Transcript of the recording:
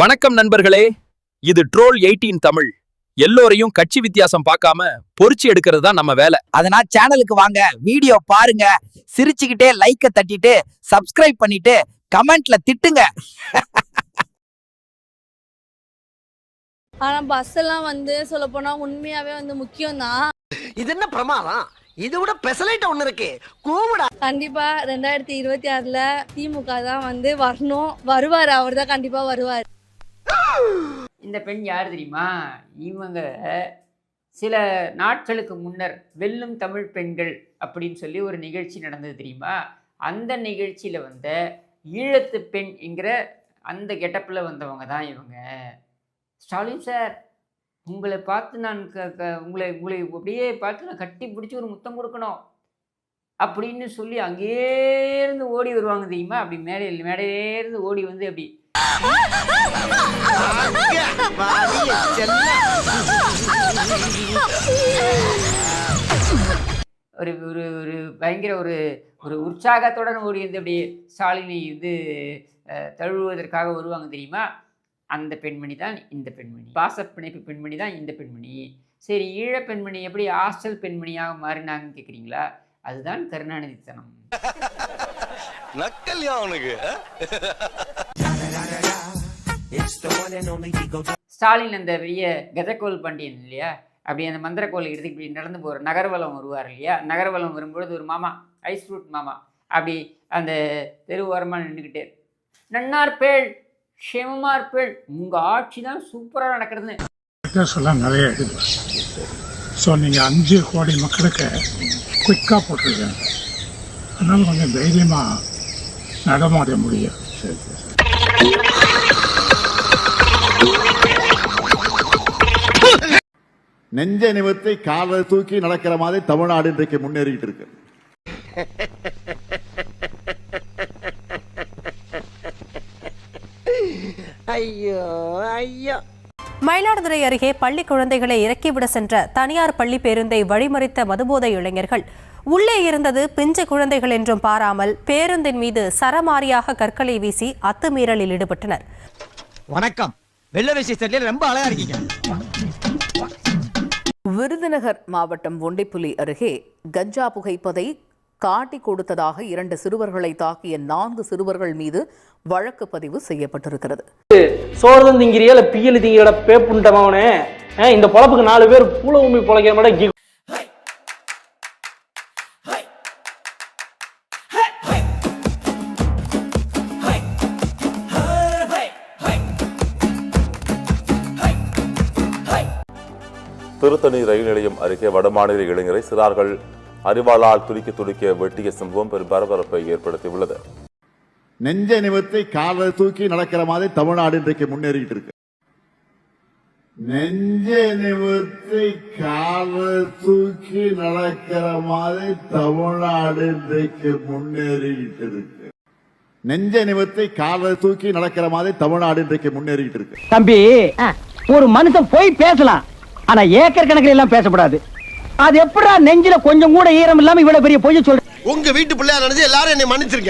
வணக்கம் நண்பர்களே, இது ட்ரோல் 18 தமிழ். எல்லோரையும் கட்சி வித்தியாசம் பார்க்காம பொறிச்சு எடுக்கிறது தான் நம்ம வேலை. அதனால சேனலுக்கு வாங்க, வீடியோ பாருங்க, சிரிச்சுக்கிட்டே லைக்க தட்டிட்டு சப்ஸ்கிரைப் பண்ணிட்டு கமெண்ட்ல திட்டுங்க. ஆனா பஸ் எல்லாம் சொல்ல போனா உண்மையாவே முக்கியம் தான். இது என்ன பிரமாதம்? இது விட பெசலைட் ஒண்ணு இருக்கு, கூவுடா. கண்டிப்பா 2026ல திமுக தான் வரணும், வருவாரு. அவர் தான் கண்டிப்பா வருவார். இந்த பெண் யார் தெரியுமா? இவங்க சில நாட்களுக்கு முன்னர் வெல்லும் தமிழ் பெண்கள் அப்படின்னு சொல்லி ஒரு நிகழ்ச்சி நடந்தது தெரியுமா? அந்த நிகழ்ச்சியில் ஈழத்து பெண் என்கிற அந்த கெட்டப்பில் வந்தவங்க தான் இவங்க. ஸ்டாலின் சார், உங்களை பார்த்து நான் உங்களை அப்படியே பார்த்து நான் கட்டி பிடிச்சி ஒரு முத்தம் கொடுக்கணும் அப்படின்னு சொல்லி அங்கேருந்து ஓடி வருவாங்க தெரியுமா? அப்படி மேடையிலேருந்து ஓடி அப்படி ஒரு ஒரு ஒரு பயங்கர ஒரு ஒரு உற்சாகத்துடன் ஓடி அப்படி ஸ்டாலினை தழுவுவதற்காக வருவாங்க தெரியுமா? அந்த பெண்மணி தான் இந்த பெண்மணி. பாசப்பிணைப்பு பெண்மணி தான் இந்த பெண்மணி. சரி, ஈழ பெண்மணி எப்படி ஹாஸ்டல் பெண்மணியாக மாறினாங்கன்னு கேட்குறீங்களா? அதுதான் கருணாநிதித்தனம். நக்கல்யா அவனுக்கு. ஸ்டாலின் அந்த பெரிய கஜக்கோல் பாண்டியன் இல்லையா, அப்படி அந்த மந்திரக்கோலை எடுத்து இப்படி நடந்து போகிற நகர்வலம் வருவார் இல்லையா? நகர்வலம் வரும்பொழுது ஒரு மாமா, ஐஸ் ஃப்ரூட் மாமா, அப்படி அந்த தெரு ஓரமாக நின்றுக்கிட்டே, நன்னார்பேள் க்ஷேமமார்பேள், உங்கள் ஆட்சி தான் சூப்பராக நடக்கிறதுன்னு சொல்ல நிறைய இருக்குது. ஸோ நீங்கள் 5 கோடி மக்களுக்கு குயிக்காக போட்டிருக்கேன், அதனால கொஞ்சம் தைரியமாக நடமாட முடியும். சரி சரி. நெஞ்ச நிமிர்த்தி காலை தூக்கி நடக்கிற மாதிரி தமிழ்நாடு இன்றைக்கு முன்னேறிட்டு இருக்கு. ஐயோ ஐயோ. மயிலாடுதுறை அருகே பள்ளி குழந்தைகளை இறக்கிவிட சென்ற தனியார் பள்ளி பேருந்தை வழிமறித்த மதுபோதை இளைஞர்கள் உள்ளே இருந்தது பிஞ்சு குழந்தைகள் என்றும் பாராமல் பேருந்தின் மீது சரமாரியாக கற்களை வீசி அத்துமீறலில் ஈடுபட்டனர். வணக்கம், வெள்ள வேஷ்டி ரொம்ப அழகா இருக்கீங்க. விருதுநகர் மாவட்டம் ஒண்டிப்புலி அருகே கஞ்சா புகைப்பதை காட்டி கொடுத்ததாக 2 சிறுவர்களை தாக்கிய 4 சிறுவர்கள் மீது வழக்கு பதிவு செய்யப்பட்டிருக்கிறது. சோழன் திங்கிறியா இல்ல பியல் திங்கிற பேப்புண்டவனே, இந்த பொழப்புக்கு 4 பேர் பூல உண்மை பொழைக்கிற மாதிரி. திருத்தணி ரயில் நிலையம் அருகே வடமாநில இளைஞரை சிறார்கள் அறிவாளால் துடிக்க வெட்டிய சம்பவம் பெரும் பரபரப்பை ஏற்படுத்தியுள்ளது. நெஞ்ச நிமிர்த்தி காலை தூக்கி நடக்கிற மாதிரி தமிழ்நாடு இன்றைக்கு முன்னேறிட்டு இருக்கு. நெஞ்ச நிமிர்த்தி காலை தூக்கி நடக்கிற மாதிரி தமிழ்நாடு இன்றைக்கு முன்னேறிட்டு இருக்கு. நெஞ்ச நிமிர்த்தி காலை தூக்கி நடக்கிற மாதிரி தமிழ்நாடு இன்றைக்கு முன்னேறிட்டு இருக்கு. தம்பி, ஒரு மனுஷன் போய் பேசலாம், ஆனா ஏக்கர் கணக்கில் எல்லாம் பேசப்படாது. அது எப்படா நெஞ்சில கொஞ்சம் கூட ஈரம் இல்லாம இவ்வளவு பெரிய பொய்ய சொல்ற? உங்க வீட்டு பிள்ளையா நினைச்சு எல்லாரும் என்னை மன்னிச்சிருக்கேன்.